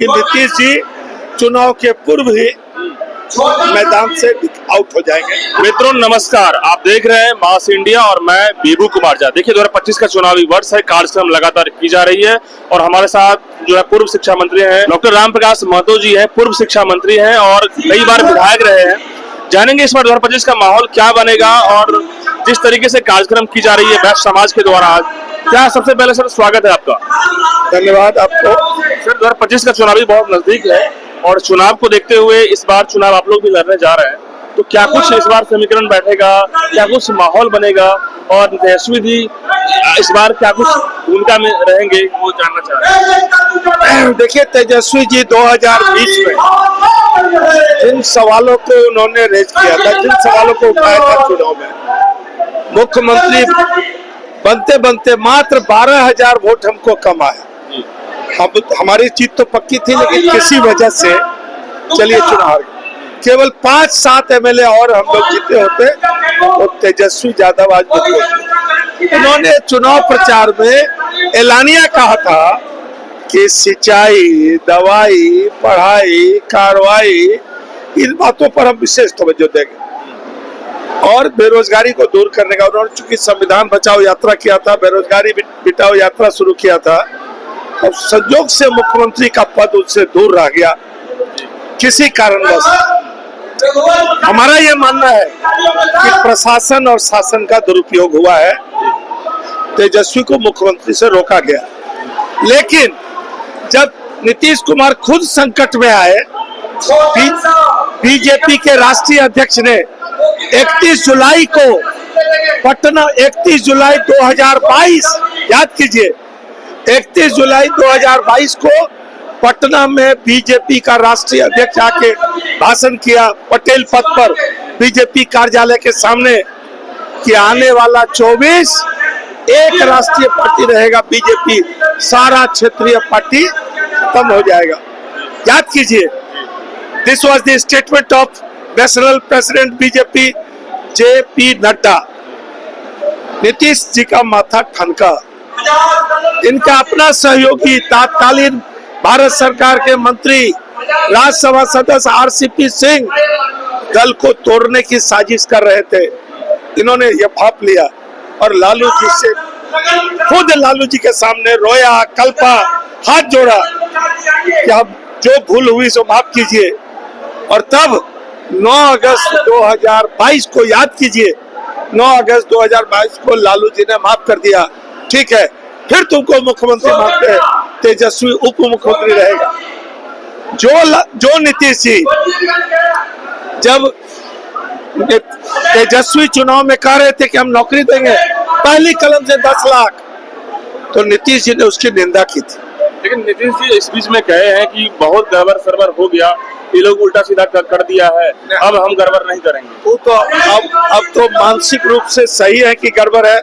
कि नीतीश जी चुनाव के पूर्व ही मैदान से आउट हो जाएंगे। मित्रों नमस्कार, आप देख रहे हैं मास इंडिया और मैं बीबू कुमार झा। देखिए 2025 का चुनावी वर्ष है, कार्यक्रम लगातार की जा रही है और हमारे साथ जो है पूर्व शिक्षा मंत्री हैं डॉक्टर राम प्रकाश महतो जी हैं, पूर्व शिक्षा मंत्री हैं और कई बार विधायक रहे हैं। जानेंगे इस बार 2025 का माहौल क्या बनेगा और जिस तरीके से कार्यक्रम की जा रही है वैश्य समाज के द्वारा। क्या सबसे पहले सर स्वागत है आपका। धन्यवाद आपको। सर 2025 का चुनावी बहुत नजदीक है और चुनाव को देखते हुए इस बार चुनाव आप लोग भी लड़ने जा रहे हैं, तो क्या कुछ इस बार समीकरण बैठेगा, क्या कुछ माहौल बनेगा और तेजस्वी जी इस बार क्या कुछ भूमिका में रहेंगे वो जानना चाह रहे हैं। देखिए तेजस्वी जी 2020 में जिन सवालों को उन्होंने रेज किया था, जिन सवालों को उठाया था चुनाव में, मुख्यमंत्री बनते बनते मात्र 12,000 वोट हमको कम आया। हमारी जीत तो पक्की थी, लेकिन किसी वजह से चलिए चुनाव केवल 5-7 एमएलए और हम लोग जीते होते तो तेजस्वी यादव आज होते। उन्होंने चुनाव प्रचार में एलानिया कहा था कि सिंचाई, दवाई, पढ़ाई, कार्रवाई, इन बातों पर हम विशेष तवज्जो देंगे और बेरोजगारी को दूर करने का। उन्होंने चूंकि संविधान बचाओ यात्रा किया था, बेरोजगारी मिटाओ यात्रा शुरू किया था, और संयोग से मुख्यमंत्री का पद उससे दूर रह गया किसी कारणवश। हमारा ये मानना है कि प्रशासन और शासन का दुरुपयोग हुआ है, तेजस्वी को मुख्यमंत्री से रोका गया। लेकिन जब नीतीश कुमार खुद संकट में आए, बीजेपी के राष्ट्रीय अध्यक्ष ने 31 जुलाई को पटना 31 जुलाई 2022 याद कीजिए, 31 जुलाई 2022 को पटना में बीजेपी का राष्ट्रीय अध्यक्ष आके भाषण किया पटेल पथ पर बीजेपी कार्यालय के सामने कि आने वाला 24 एक राष्ट्रीय पार्टी रहेगा बीजेपी, सारा क्षेत्रीय पार्टी खत्म हो जाएगा। याद कीजिए, this was the statement of national president BJP JP Nadda. Nitish ji का माथा ठनका। इनका अपना सहयोगी तत्कालीन भारत सरकार के मंत्री राज्यसभा सदस्य RCP सिंह दल को तोड़ने की साजिश कर रहे थे। इन्होंने ये भाप लिया और लालू जी से खुद लालू जी के सामने रोया, कल्पा, हाथ जोड़ा कि अब जो भूल हुई सो माफ कीजिए। और तब 9 अगस्त 2022 को याद कीजिए, 9 अगस्त 2022 को लालू जी ने माफ कर दिया। ठीक है, फिर तुमको मुख्यमंत्री मानते हैं, तेजस्वी उप मुख्यमंत्री रहेगा। जो नीतीश जी जब तेजस्वी चुनाव में कह रहे थे कि हम नौकरी देंगे पहली कलम से 10 लाख, तो नीतीश जी ने उसकी निंदा की थी। लेकिन नीतीश जी इस बीच में कहे हैं कि बहुत गड़बड़ सरबर हो गया, ये लोग उल्टा सीधा कर दिया है, अब हम गड़बड़ नहीं करेंगे। वो तो अब तो मानसिक रूप से सही है कि गड़बड़ है।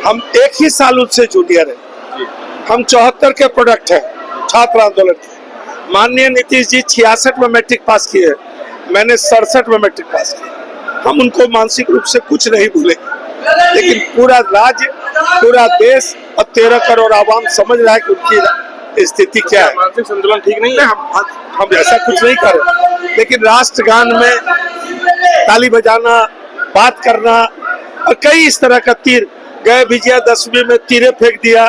हम एक ही साल उनसे जूनियर है, हम 74 के प्रोडक्ट हैं, छात्र आंदोलन के। माननीय नीतीश जी 66 में मैट्रिक पास किए, मैंने 67 में मैट्रिक पास किया। हम उनको मानसिक रूप से कुछ नहीं भूले, लेकिन पूरा राज्य, पूरा देश और 13 करोड़ आवाम समझ रहा है कि उनकी स्थिति क्या है। मानसिक संतुलन ठीक नहीं है। हम ऐसा कुछ नहीं कर रहे, लेकिन राष्ट्रगान में ताली बजाना, बात करना और कई इस तरह का तीर, गए विजयादशमी में तीरे फेंक दिया,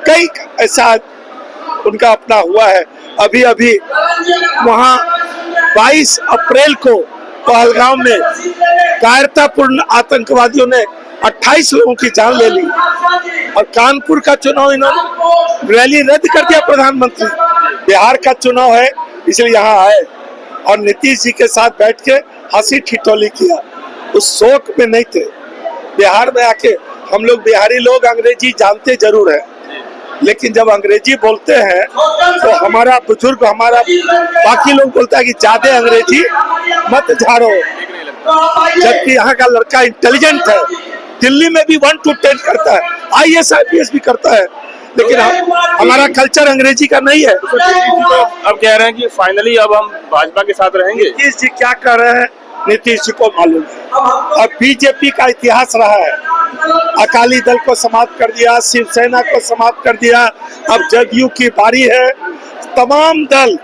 कई ऐसा उनका अपना हुआ है। अभी वहाँ 22 अप्रैल को पहलगाम में कायरतापूर्ण आतंकवादियों ने 28 लोगों की जान ले ली और कानपुर का चुनाव इन्होंने रैली रद्द कर दिया। प्रधानमंत्री बिहार का चुनाव है इसलिए यहाँ आए और नीतीश जी के साथ बैठ के हंसी ठिठोली किया, उस शोक में नहीं थे। बिहार में आके हम लोग बिहारी लोग अंग्रेजी जानते जरूर है, लेकिन जब अंग्रेजी बोलते हैं तो हमारा बुजुर्ग, हमारा बाकी लोग बोलता है कि ज्यादा अंग्रेजी मत झाड़ो, जबकि यहाँ का लड़का इंटेलिजेंट है। दिल्ली में भी 1 to 10 करता है, IAS IPS भी करता है, लेकिन हमारा कल्चर अंग्रेजी का नहीं है। अब कह रहे हैं कि फाइनली अब हम भाजपा के साथ रहेंगे। नीतीश जी क्या कर रहे हैं नीतीश जी को मालूम है। अब बीजेपी का इतिहास रहा है, अकाली दल को समाप्त कर दिया, शिवसेना को समाप्त कर दिया, अब जदयू की बारी है। तमाम दल,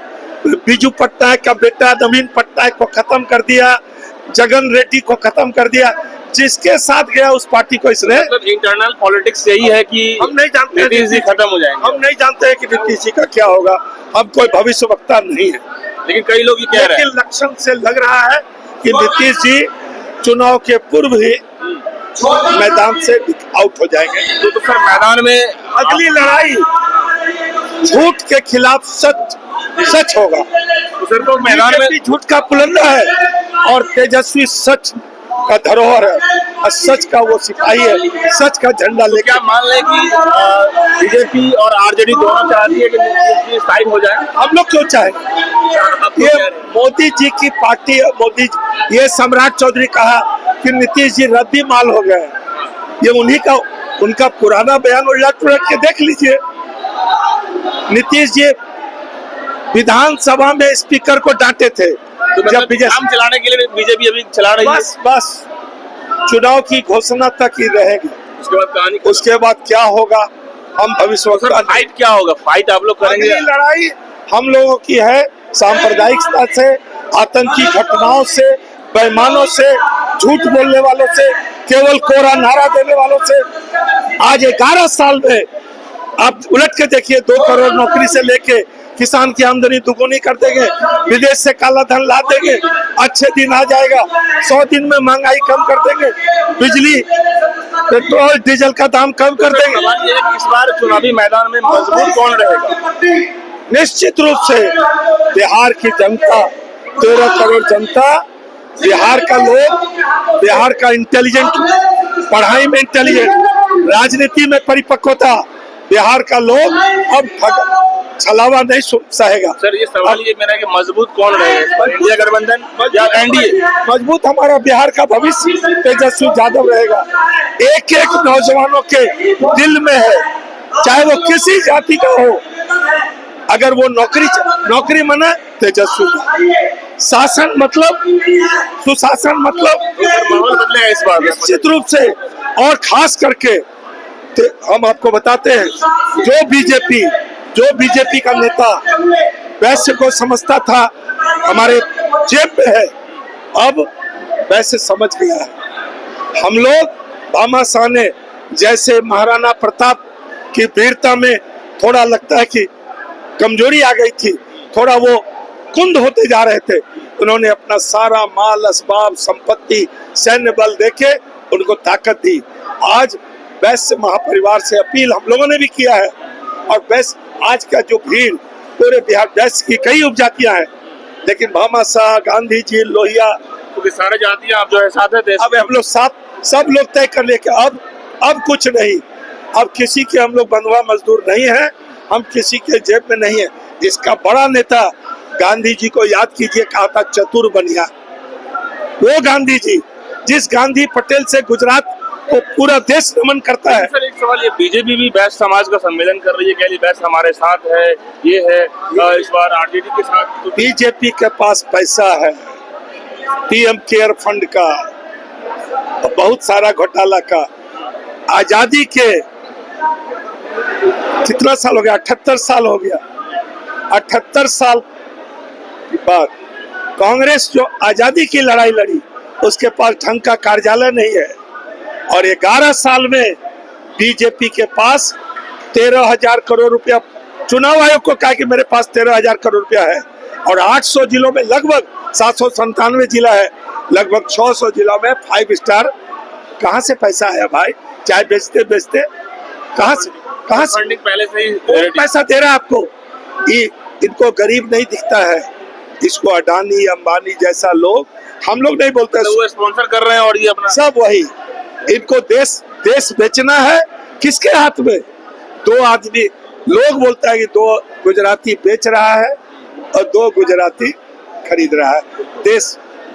बीजू पट्टनायक का बेटा नवीन पटनायक को खत्म कर दिया, जगन रेड्डी को खत्म कर दिया, जिसके साथ गया उस पार्टी को इसने। मतलब इंटरनल पॉलिटिक्स यही है कि हम नहीं जानते नीतीश जी खत्म हो जाएंगे। हम नहीं जानते हैं कि नीतीश जी का क्या होगा, हम कोई भविष्यवक्ता नहीं है, लेकिन कई लोग ये कह रहे हैं, लेकिन लक्षण से लग रहा है कि नीतीश जी चुनाव के पूर्व ही मैदान से आउट हो जाएंगे। तो फिर मैदान में अगली लड़ाई झूठ के खिलाफ सच होगा। सर तो मैदान में बीजेपी झूठ का पुलंदा है और तेजस्वी सच का धरोहर है और सच का वो सिपाही है, सच का झंडा लेके। क्या मान लें कि बीजेपी और आरजेडी दोनों चाहती है कि नीतीश जी साइड हो जाए? हम लोग क्यों चाहेंगे? ये मोदी जी की पार्टी, मोदी ये सम्राट चौधरी कहा कि नीतीश जी रद्दी माल हो गए, ये उन्हीं का, उनका पुराना बयान उलट पुलट के देख लीजिए। नीतीश जी विधानसभा में स्पीकर को डांटे थे, तो जब काम चलाने के लिए बीजेपी अभी चला रही है। बस चुनाव की घोषणा तक ही रहेगी, उसके बाद कहानी, उसके बाद क्या होगा हम भविष्य। फाइट क्या होगा? फाइट आप लोग करेंगे? अगली लड़ाई हम लोगों की है सांप्रदायिकता से, आतंकी घटनाओं से, बेईमानों से, झूठ बोलने वालों से, केवल कोरा नारा देने वालों से। आज 11 साल में आप उलट के देखिए, 2 करोड़ नौकरी से लेके किसान की आमदनी दुगुनी कर देंगे, विदेश से काला धन ला देंगे, अच्छे दिन आ जाएगा, 100 दिन में महंगाई कम कर देंगे, बिजली पेट्रोल डीजल का दाम कम कर देंगे। इस बार चुनावी मैदान में मजबूत कौन रहेगा? निश्चित रूप से बिहार की जनता, 13 करोड़ जनता, बिहार का लोग, बिहार का इंटेलिजेंट, पढ़ाई में इंटेलिजेंट, राजनीति में परिपक्वता, बिहार का लोग अब छलावा नहीं सहेगा। सर ये सवाल ये मेरा कि मजबूत कौन रहेगा, इंडिया गठबंधन या एनडीए? मजबूत हमारा बिहार का भविष्य तेजस्वी यादव रहेगा। एक एक नौजवानों के दिल में है, चाहे वो किसी जाति का हो, अगर वो नौकरी मना तेजस्वी का, शासन मतलब सुशासन मतलब माहौल बदलेगा इस बार निश्चित रूप से। और खास करके हम आपको बताते हैं, जो बीजेपी का नेता वैश्य को समझता था हमारे जेब में है, अब वैसे समझ गया है। हम लोग भामाशाह ने जैसे महाराणा प्रताप की वीरता में थोड़ा लगता है कि कमजोरी आ गई थी, थोड़ा वो कुंद होते जा रहे थे, उन्होंने अपना सारा माल असबाब संपत्ति सैन्य बल देके उनको ताकत दी। आज वैश्य महापरिवार से अपील हम लोगों ने भी किया है, और वैश्य आज का जो भीड़ पूरे बिहार, वैश्य की कई उपजातियां हैं, लेकिन भामाशाह, गांधी जी, लोहिया, क्योंकि सारे जातियां आप जो है साथ है। अब हम लोग साथ सब लोग तय कर लेके अब कुछ नहीं, अब किसी के हम लोग बंधुआ मजदूर नहीं है, हम किसी के जेब में नहीं है। इसका बड़ा नेता गांधी जी को याद कीजिए, कहा था चतुर बनिया, वो गांधी जी, जिस गांधी पटेल से गुजरात को पूरा देश नमन करता है। सर एक सवाल, ये बीजेपी भी वैश्य समाज का सम्मेलन कर रही है, कह रही वैश्य हमारे साथ है, ये है इस बार आरजेडी के साथ। तो बीजेपी के पास पैसा है, पीएम केयर फंड का, बहुत सारा घोटाला का। आजादी के कितना साल हो गया? 78 साल हो गया। 78 साल के बाद कांग्रेस जो आजादी की लड़ाई लड़ी, उसके पास ढंग का कार्यालय नहीं है, और 11 साल में बीजेपी के पास 13,000 करोड़ रुपया, चुनाव आयोग को कहा कि मेरे पास 13,000 करोड़ रुपया है, और 800 जिलों में लगभग 797 जिला है, लगभग 600 जिलों में 5 स्टार। कहाँ से पैसा आया भाई? चाय बेचते बेचते कहाँ से फंडिंग पहले से ही पैसा दे रहा है आपको? इनको गरीब नहीं दिखता है, इसको अडानी अंबानी जैसा लोग, हम लोग नहीं बोलते, तो वो स्पॉन्सर कर रहे हैं, और ये अपना सब वही। इनको देश बेचना है किसके हाथ में? 2 आदमी, लोग बोलता है कि 2 गुजराती बेच रहा है और 2 गुजराती खरीद रहा है।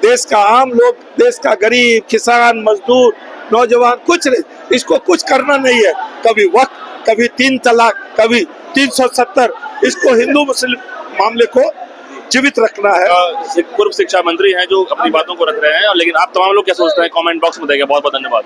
देश का आम लोग, देश का गरीब, किसान, मजदूर, नौजवान कुछ नहीं, इसको कुछ करना नहीं है। कभी वक्त, कभी 3 तलाक, कभी 370, इसको हिंदू मुस्लिम मामले को जीवित रखना है। पूर्व शिक्षा मंत्री हैं जो अपनी बातों को रख रहे हैं, लेकिन आप तमाम लोग क्या सोचते हैं कमेंट बॉक्स में बताइए। बहुत बहुत धन्यवाद।